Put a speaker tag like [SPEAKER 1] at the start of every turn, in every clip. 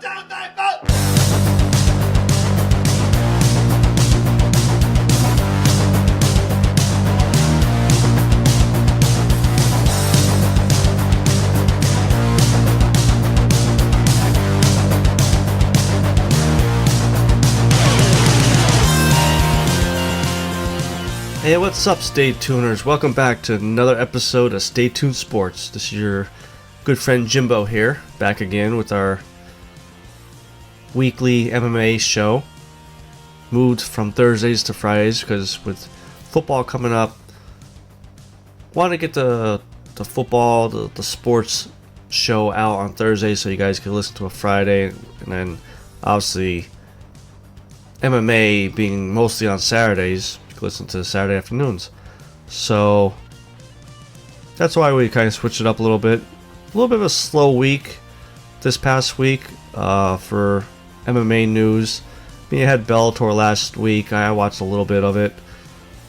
[SPEAKER 1] Hey, what's up, Stay Tuners? Welcome back to another episode of Stay Tuned Sports. This is your good friend Jimbo here, back again with our weekly MMA show. Moved from Thursdays to Fridays because with football coming up, want to get the football, the sports show out on Thursday so you guys can listen to a Friday, and then obviously MMA being mostly on Saturdays, listen to Saturday afternoons. So that's why we kind of switched it up a little bit. A little bit of a slow week this past week for MMA news. I mean, I had Bellator last week. I watched a little bit of it.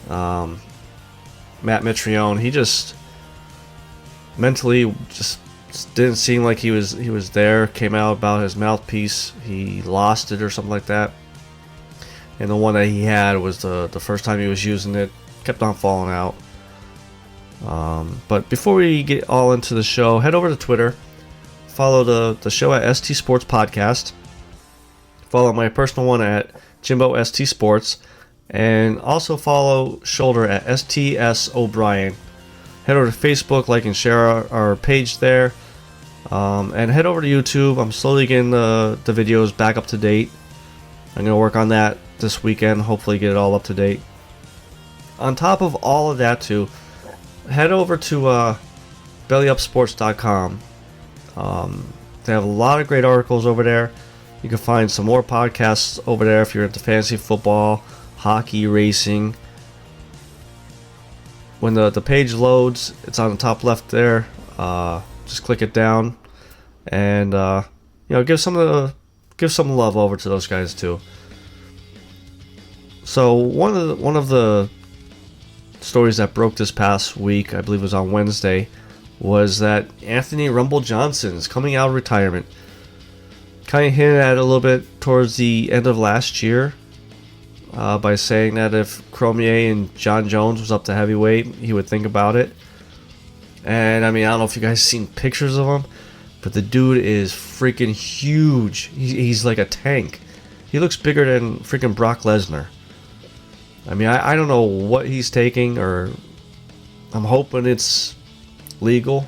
[SPEAKER 1] Matt Mitrione, he just mentally just didn't seem like he was there. Came out about his mouthpiece. He lost it or something like that. And the one that he had was the first time he was using it. Kept on falling out. But before we get all into the show, head over to Twitter. Follow the show at ST Sports Podcast. Follow my personal one at Jimbo ST Sports. And also follow Shoulder at STS O'Brien. Head over to Facebook, like and share our page there. And head over to YouTube. I'm slowly getting the videos back up to date. I'm going to work on that this weekend, hopefully get it all up to date. On top of all of that too, head over to bellyupsports.com. They have a lot of great articles over there. You can find some more podcasts over there if you're into fantasy football, hockey, racing. When the page loads, it's on the top left there. Just click it down, and give some love over to those guys too. So one of the stories that broke this past week, I believe it was on Wednesday, was that Anthony Rumble Johnson is coming out of retirement. Kind of hinted at it a little bit towards the end of last year by saying that if Cormier and John Jones was up to heavyweight, he would think about it. And I mean, I don't know if you guys seen pictures of him, but the dude is freaking huge. He's like a tank. He looks bigger than freaking Brock Lesnar. I mean, I don't know what he's taking, or I'm hoping it's legal.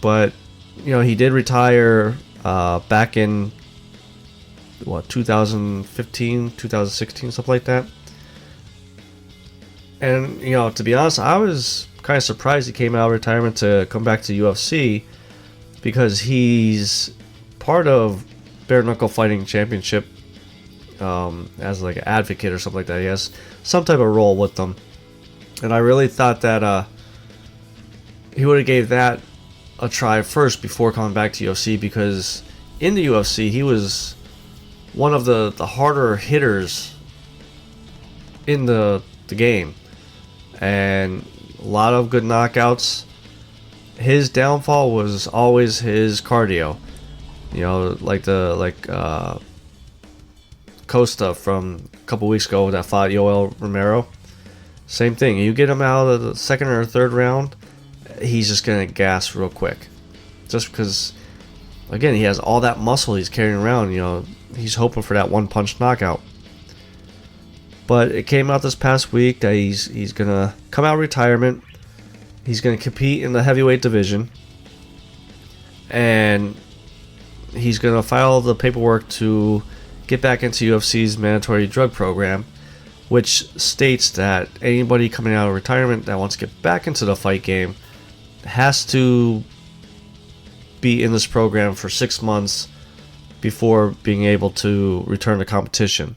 [SPEAKER 1] But, he did retire back in, 2015, 2016, something like that. And, to be honest, I was kind of surprised he came out of retirement to come back to UFC, because he's part of Bare Knuckle Fighting Championship as like an advocate or something like that. He has some type of role with them, and I really thought that he would have gave that a try first before coming back to UFC, because in the UFC he was one of the harder hitters in the game, and a lot of good knockouts. His downfall was always his cardio. Like Costa from a couple weeks ago that fought Yoel Romero. Same thing. You get him out of the second or third round, he's just going to gas real quick. Just because, again, he has all that muscle he's carrying around. He's hoping for that one-punch knockout. But it came out this past week that he's going to come out of retirement. He's going to compete in the heavyweight division. And he's going to file the paperwork to get back into UFC's mandatory drug program, which states that anybody coming out of retirement that wants to get back into the fight game has to be in this program for 6 months before being able to return to competition.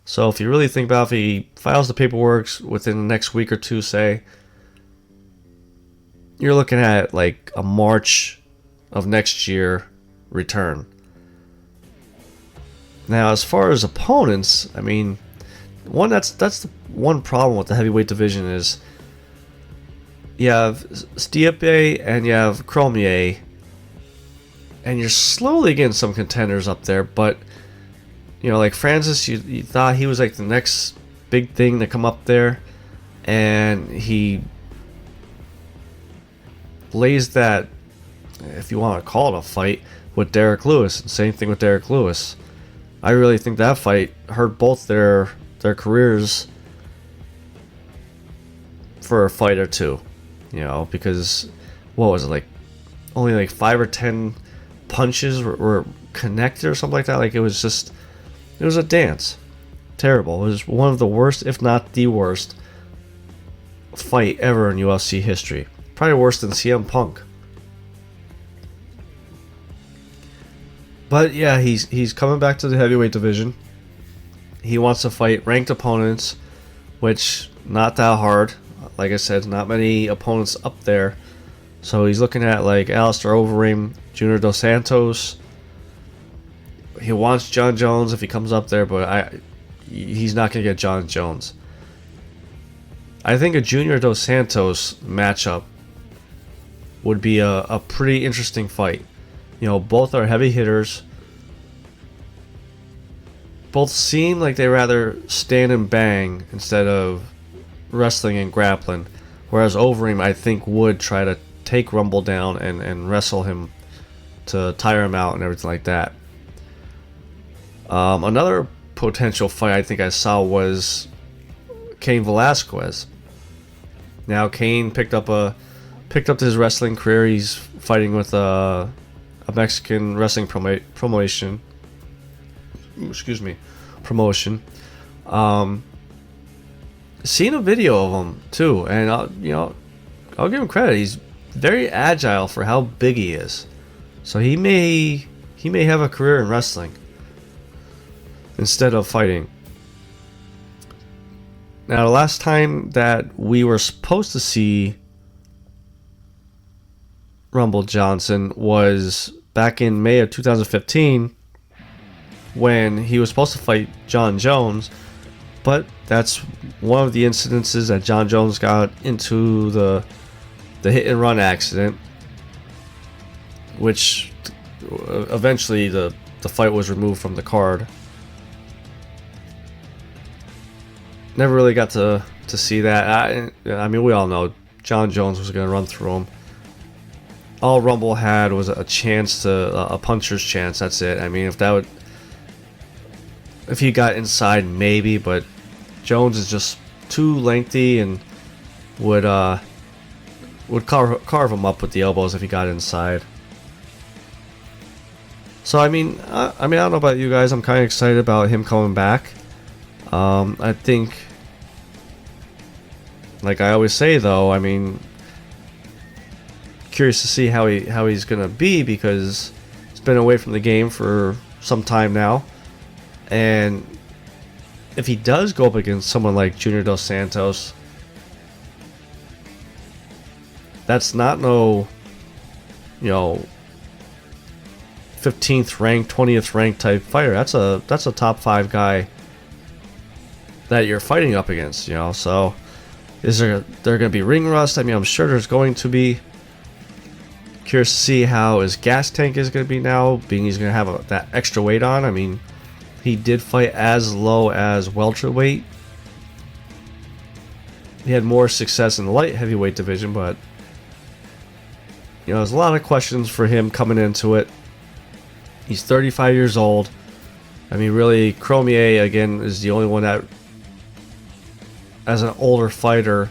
[SPEAKER 1] So if you really think about it, if he files the paperwork within the next week or two, say, you're looking at like a March of next year return. Now, as far as opponents, I mean, that's the one problem with the heavyweight division is you have Stipe and you have Cormier. and you're slowly getting some contenders up there, but like Francis, you thought he was like the next big thing to come up there, and he lays that, if you want to call it a fight, with Derek Lewis. And same thing with Derek Lewis. I really think that fight hurt both their careers for a fight or two, because what was it, like only like 5 or 10 punches were connected or something like that. Like it was a dance. Terrible. It was one of the worst, if not the worst, fight ever in UFC history. Probably worse than CM Punk. But yeah, he's coming back to the heavyweight division. He wants to fight ranked opponents, which not that hard. Like I said, not many opponents up there. So he's looking at like Alistair Overeem, Junior Dos Santos. He wants John Jones if he comes up there, but he's not going to get John Jones. I think a Junior Dos Santos matchup would be a pretty interesting fight. Both are heavy hitters. Both seem like they rather stand and bang instead of wrestling and grappling. Whereas Overeem, I think, would try to take Rumble down and wrestle him to tire him out and everything like that. Another potential fight I think I saw was Cain Velasquez. Now Cain picked up his wrestling career. He's fighting with a Mexican wrestling promotion. Seen a video of him too, and I'll give him credit. He's very agile for how big he is. So he may have a career in wrestling instead of fighting. Now, the last time that we were supposed to see Rumble Johnson was back in May of 2015 when he was supposed to fight John Jones, but that's one of the incidences that John Jones got into the hit and run accident, which eventually the fight was removed from the card. Never really got to see that. I mean, we all know John Jones was going to run through him. All Rumble had was a chance a puncher's chance. That's it. I mean, if he got inside, maybe, but Jones is just too lengthy and would carve him up with the elbows if he got inside. So I don't know about you guys. I'm kind of excited about him coming back. I think, like I always say, though, curious to see how he's gonna be, because he's been away from the game for some time now, and if he does go up against someone like Junior Dos Santos, that's not no 15th ranked, 20th ranked type fighter. That's a top 5 guy that you're fighting up against, So is there going to be ring rust? I'm sure there's going to be. Curious to see how his gas tank is going to be now, being he's going to have that extra weight on. He did fight as low as welterweight. He had more success in the light heavyweight division, but there's a lot of questions for him coming into it. He's 35 years old. Really, Cormier, again, is the only one that, as an older fighter,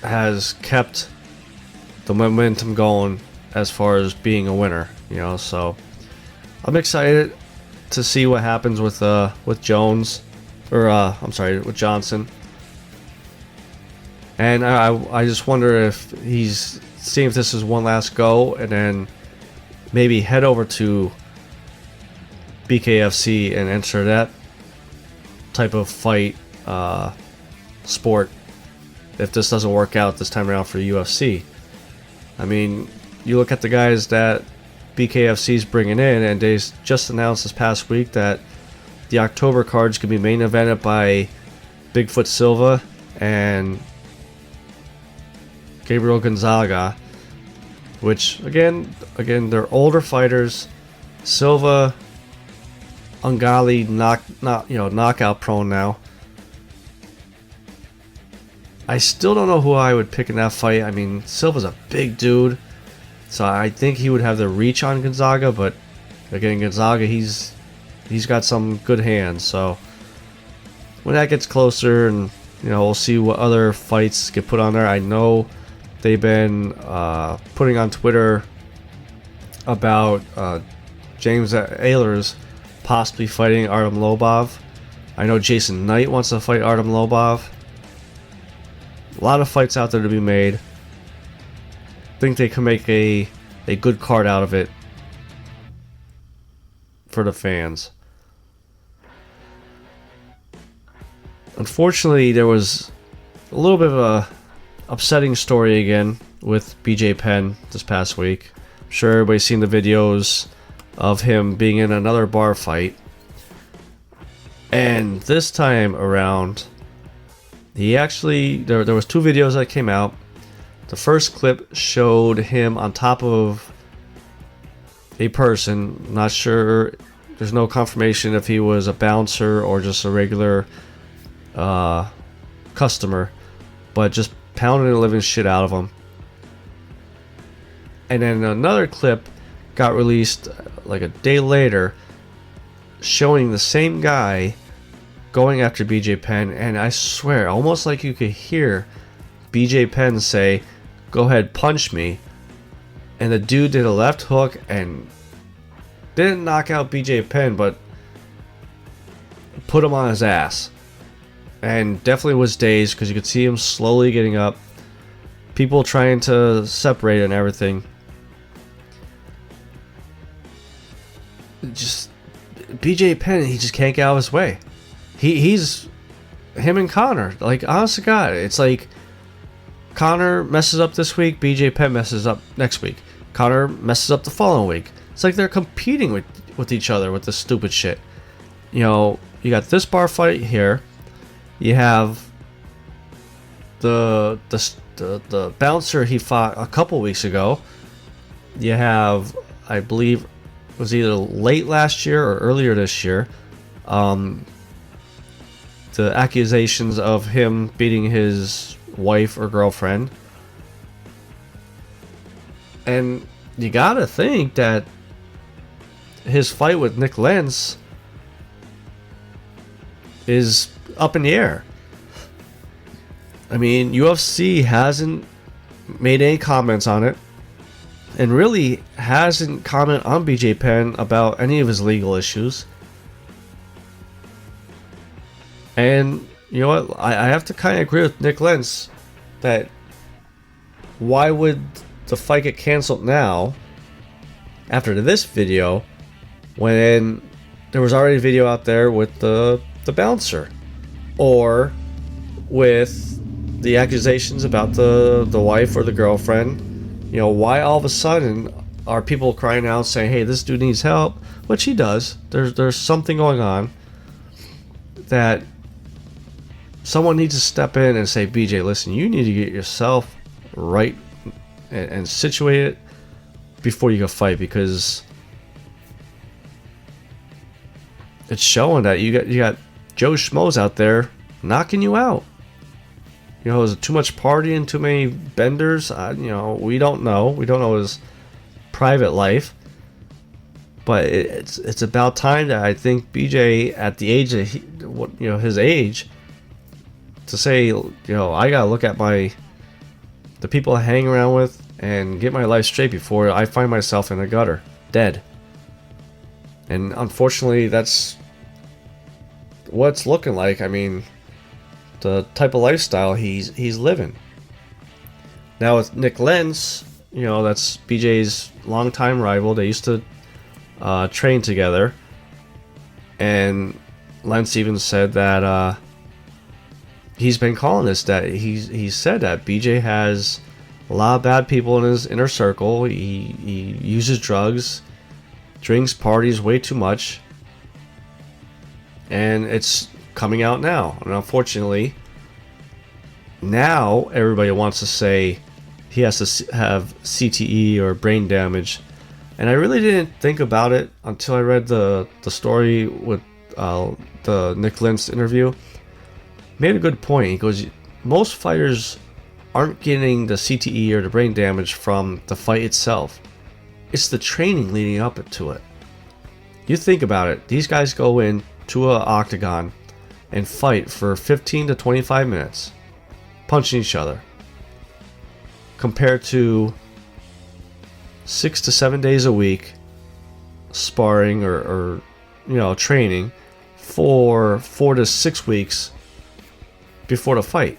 [SPEAKER 1] has kept the momentum going as far as being a winner, so I'm excited to see what happens with Jones, with Johnson. And I just wonder if he's seeing if this is one last go, and then maybe head over to BKFC and enter that type of fight sport if this doesn't work out this time around for UFC. You look at the guys that BKFC's bringing in, and they just announced this past week that the October cards could be main evented by Bigfoot Silva and Gabriel Gonzaga. which again, they're older fighters. Silva, ungodly knockout prone now. I still don't know who I would pick in that fight. I mean, Silva's a big dude, so I think he would have the reach on Gonzaga, but again, Gonzaga, he's got some good hands, so when that gets closer, and we'll see what other fights get put on there. I know they've been putting on Twitter about James Ehlers possibly fighting Artem Lobov. I know Jason Knight wants to fight Artem Lobov. A lot of fights out there to be made. I think they can make a good card out of it for the fans. Unfortunately, there was a little bit of a upsetting story again with Bj Penn this past week. I'm sure everybody's seen the videos of him being in another bar fight. And this time around, he actually, there was 2 videos that came out. The first clip showed him on top of a person. Not sure, there's no confirmation if he was a bouncer or just a regular customer, but just pounding the living shit out of him. And then another clip got released like a day later, showing the same guy going after Bj Penn, and I swear, almost like you could hear Bj Penn say, "Go ahead, punch me." And the dude did a left hook and didn't knock out Bj Penn, but put him on his ass. And definitely was dazed because you could see him slowly getting up. People trying to separate and everything. Just Bj Penn, he just can't get out of his way. He's him and Connor. Like, honest to God, it's like Connor messes up this week, Bj Penn messes up next week. Connor messes up the following week. It's like they're competing with each other with this stupid shit. You got this bar fight here. You have the bouncer he fought a couple weeks ago. You have, I believe, it was either late last year or earlier this year, the accusations of him beating his wife or girlfriend. And you gotta think that his fight with Nick Lentz is up in the air. I mean, UFC hasn't made any comments on it, and really hasn't commented on Bj Penn about any of his legal issues. And you know what? I have to kind of agree with Nick Lentz that why would the fight get canceled now after this video when there was already a video out there with the bouncer, or with the accusations about the wife or the girlfriend? Why all of a sudden are people crying out saying, "Hey, this dude needs help," which he does. There's something going on that someone needs to step in and say, "BJ, listen, you need to get yourself right and situated before you go fight," because it's showing that you got Joe Schmoes out there knocking you out. Is it too much partying, too many benders? We don't know. We don't know his private life. But it's about time that I think BJ, at the age of his age, to say, I gotta look at the people I hang around with and get my life straight before I find myself in a gutter, dead. And unfortunately, that's what it's looking like. I mean, the type of lifestyle he's living. Now with Nick Lentz, that's BJ's longtime rival. They used to train together, and Lentz even said that he's been calling this, that he said that BJ has a lot of bad people in his inner circle. He uses drugs, drinks, parties way too much, and it's coming out now. And unfortunately, now everybody wants to say he has to have CTE or brain damage. And I really didn't think about it until I read the story with the Nick Lentz interview. Made a good point. He goes, most fighters aren't getting the CTE or the brain damage from the fight itself. It's the training leading up to it. You think about it. These guys go into an octagon and fight for 15 to 25 minutes, punching each other, compared to 6 to 7 days a week sparring or training for 4 to 6 weeks before the fight.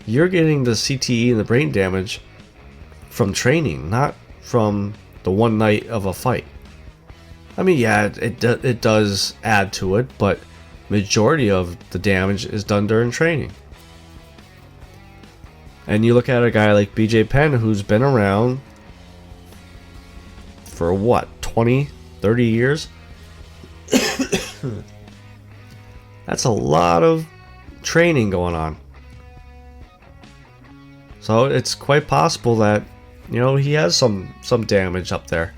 [SPEAKER 1] You're getting the CTE and the brain damage from training, not from the one night of a fight. I mean, yeah, it does add to it, but majority of the damage is done during training. And you look at a guy like Bj Penn, who's been around for what, 20, 30 years? That's a lot of training going on. So it's quite possible that, he has some damage up there.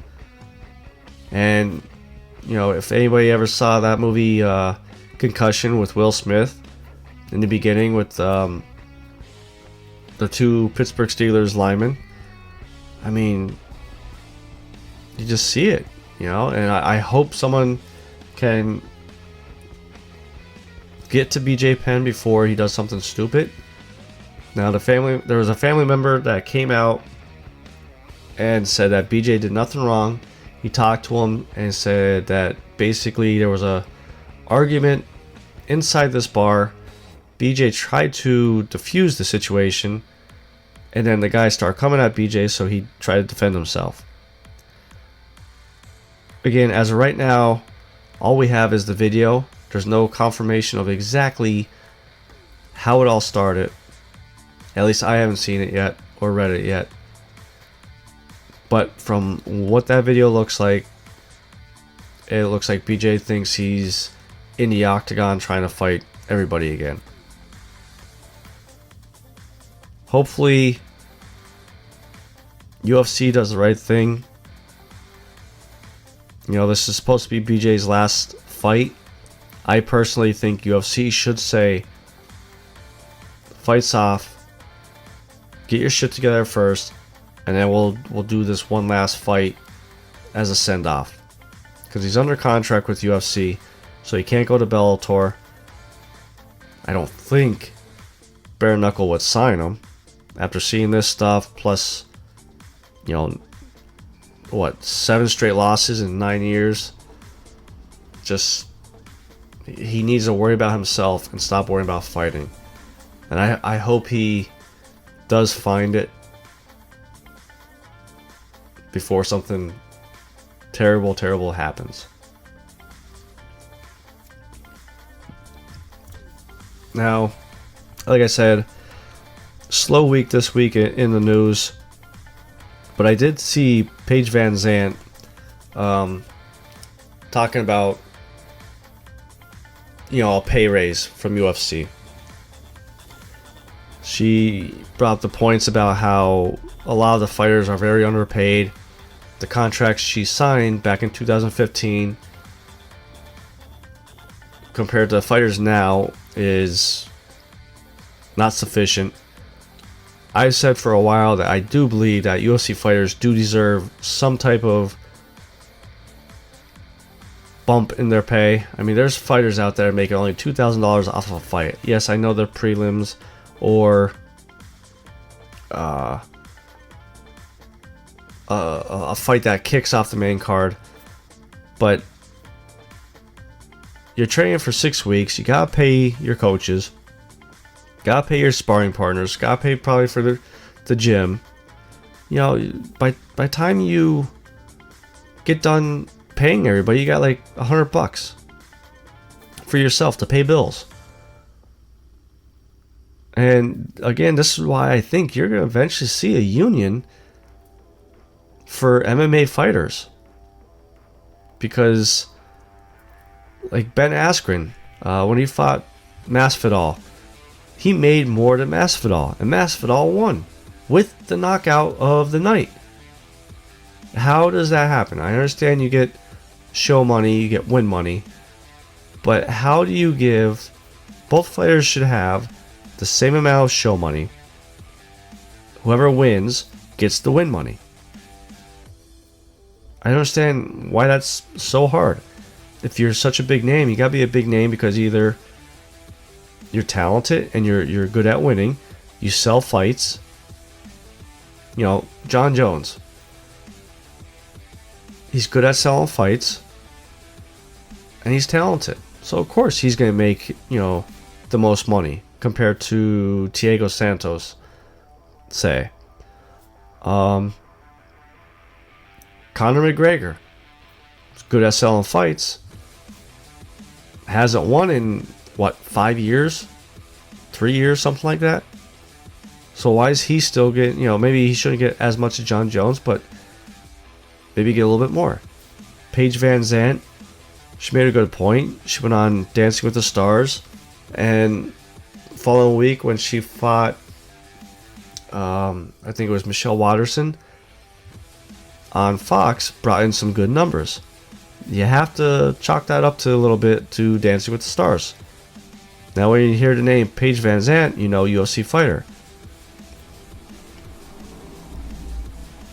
[SPEAKER 1] And, if anybody ever saw that movie Concussion with Will Smith in the beginning with the two Pittsburgh Steelers linemen, I mean, you just see it, and I hope someone can get to Bj Penn before he does something stupid. Now, there was a family member that came out and said that BJ did nothing wrong. He talked to him and said that basically there was a argument inside this bar. BJ tried to defuse the situation, and then the guy started coming at BJ, so he tried to defend himself. Again, as of right now, all we have is the video. There's no confirmation of exactly how it all started. At least I haven't seen it yet or read it yet. But from what that video looks like, it looks like BJ thinks he's in the octagon trying to fight everybody again. Hopefully, UFC does the right thing. This is supposed to be BJ's last fight. I personally think UFC should say, fights off, get your shit together first, and then we'll do this one last fight as a send-off. Because he's under contract with UFC, so he can't go to Bellator. I don't think Bare Knuckle would sign him after seeing this stuff, plus, 7 straight losses in 9 years. Just, he needs to worry about himself and stop worrying about fighting. And I hope he does find it before something terrible happens. Now, like I said, slow week this week in the news, but I did see Paige Van Zandt talking about a pay raise from UFC. She brought up the points about how a lot of the fighters are very underpaid. The contracts she signed back in 2015 compared to the fighters now is not sufficient. I've said for a while that I do believe that UFC fighters do deserve some type of bump in their pay. I mean, there's fighters out there making only $2,000 off of a fight. Yes, I know they're prelims or a fight that kicks off the main card, but you're training for 6 weeks. You gotta pay your coaches, gotta pay your sparring partners, gotta pay probably for the gym. By the time you get done paying everybody, you got like $100 for yourself to pay bills. And again, this is why I think you're going to eventually see a union for MMA fighters. Because, like Ben Askren, when he fought Masvidal, he made more than Masvidal, and Masvidal won. with the knockout of the night. How does that happen? I understand you get show money, you get win money, but how do you give... Both fighters should have the same amount of show money. Whoever wins gets the win money. I don't understand why that's so hard. If you're such a big name, you gotta be a big name because either you're talented and you're good at winning, you sell fights. You know, John Jones. He's good at selling fights, and he's talented. So of course he's gonna make, you know, the most money compared to Thiago Santos, say. Conor McGregor is good at selling fights. Hasn't won in, what, 5 years? 3 years, something like that? So why is he still getting, you know, maybe he shouldn't get as much as John Jones, but maybe get a little bit more. Paige Van Zandt, she made a good point. She went on Dancing with the Stars, and following week when she fought, I think it was Michelle Watterson on Fox, brought in some good numbers. You have to chalk that up to a little bit to Dancing with the Stars. Now when you hear the name Paige Van Zandt, you know UFC fighter.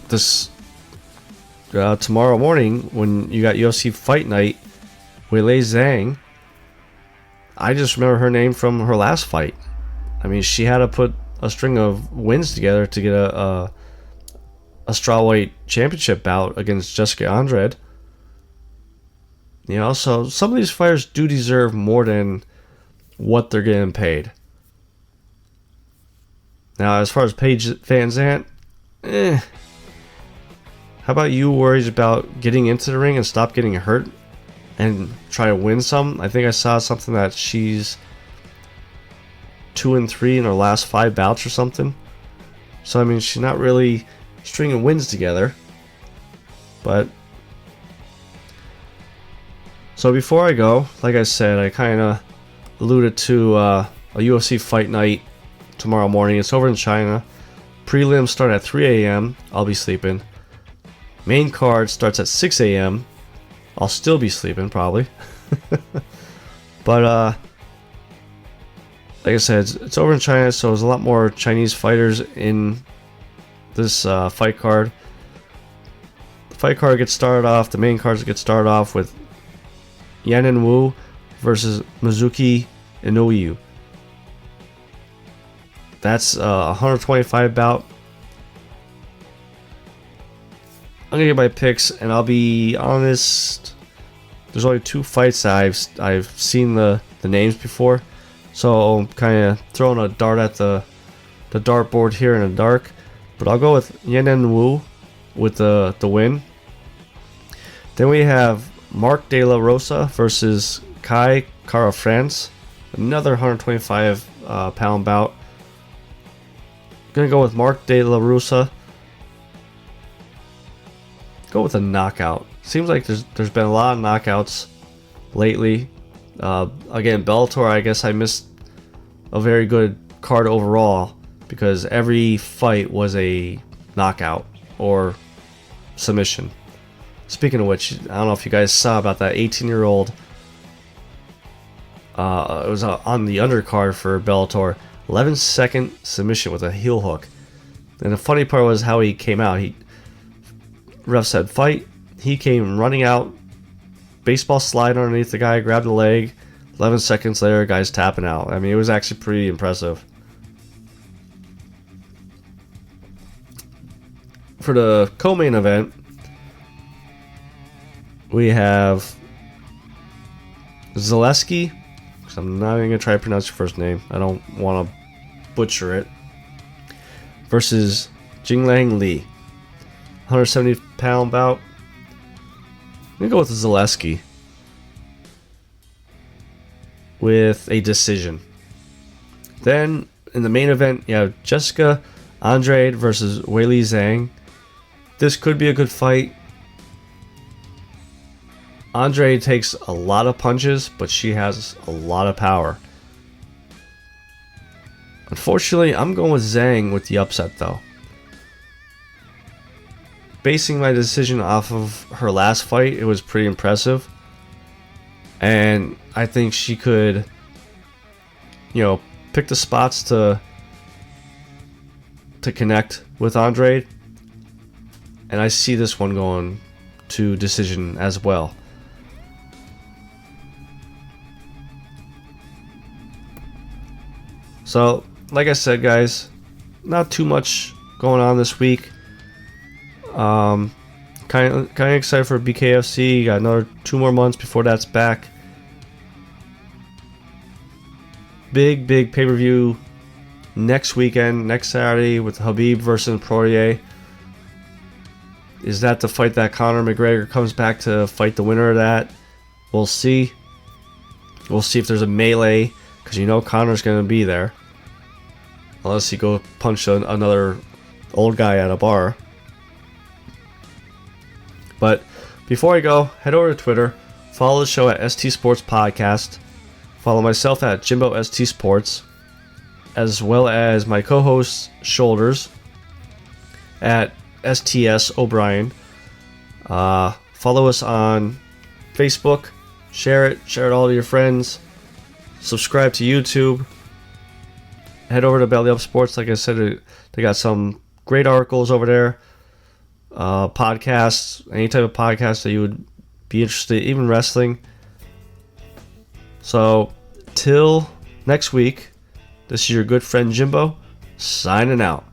[SPEAKER 1] This tomorrow morning when you got UFC Fight Night, Weili Zhang, I just remember her name from her last fight. I mean, she had to put a string of wins together to get a strawweight championship bout against Jessica Andrade. You know, so some of these fighters do deserve more than what they're getting paid. Now, as far as Paige Van Zandt, how about you worried about getting into the ring and stop getting hurt and try to win some? I think I saw something that she's 2-3 in her last 5 bouts or something. So I mean, she's not really stringing wins together. But so before I go, like I said, I kind of alluded to a UFC Fight Night tomorrow morning. It's over in China. Prelims start at 3 a.m. I'll be sleeping. Main card starts at 6 a.m. I'll still be sleeping, probably. But, like I said, it's over in China, so there's a lot more Chinese fighters in this fight card. The fight card gets started off, the main cards get started off with Yanin Wu versus Mizuki Inoue. That's a 125 bout. I'm gonna get my picks, and I'll be honest. There's only 2 fights that I've seen the names before, so I'm kind of throwing a dart at the dartboard here in the dark. But I'll go with Yanin Wu with the win. Then we have Mark De La Rosa versus Kai Kara France, another 125 pound bout. Gonna go with Mark De La Rosa. Go with a knockout. Seems like there's been a lot of knockouts lately. Again, Bellator, I guess I missed a very good card overall because every fight was a knockout or submission. Speaking of which, I don't know if you guys saw about that 18-year-old. It was on the undercard for Bellator. 11-second submission with a heel hook. And the funny part was how he came out. Ref said fight. He came running out, baseball slide underneath the guy, grabbed the leg. 11 seconds later, guy's tapping out. I mean, it was actually pretty impressive. For the co-main event, we have Zaleski. I'm not even going to try to pronounce your first name. I don't want to butcher it. Versus Jinglang Li. 170 pound bout. I'm going to go with Zaleski. With a decision. Then, in the main event, you have Jessica Andrade versus Weili Zhang. This could be a good fight. Andrade takes a lot of punches, but she has a lot of power. Unfortunately, I'm going with Zhang with the upset, though. basing my decision off of her last fight, it was pretty impressive. And I think she could, pick the spots to connect with Andrade. And I see this one going to decision as well. So, like I said, guys, not too much going on this week. Kind of excited for BKFC. Got another 2 more months before that's back. Big pay-per-view next weekend, next Saturday, with Khabib versus Poirier. Is that the fight that Conor McGregor comes back to fight the winner of that? We'll see. We'll see if there's a melee, because Conor's going to be there. Unless he go punch another old guy at a bar. But before I go, head over to Twitter. Follow the show at ST Sports Podcast. Follow myself at Jimbo ST Sports. As well as my co-host, Shoulders, at STS O'Brien. Follow us on Facebook. Share it all to your friends. Subscribe to YouTube. Head over to Belly Up Sports. Like I said, they got some great articles over there. Podcasts, any type of podcast that you would be interested in, even wrestling. So, till next week, this is your good friend Jimbo, signing out.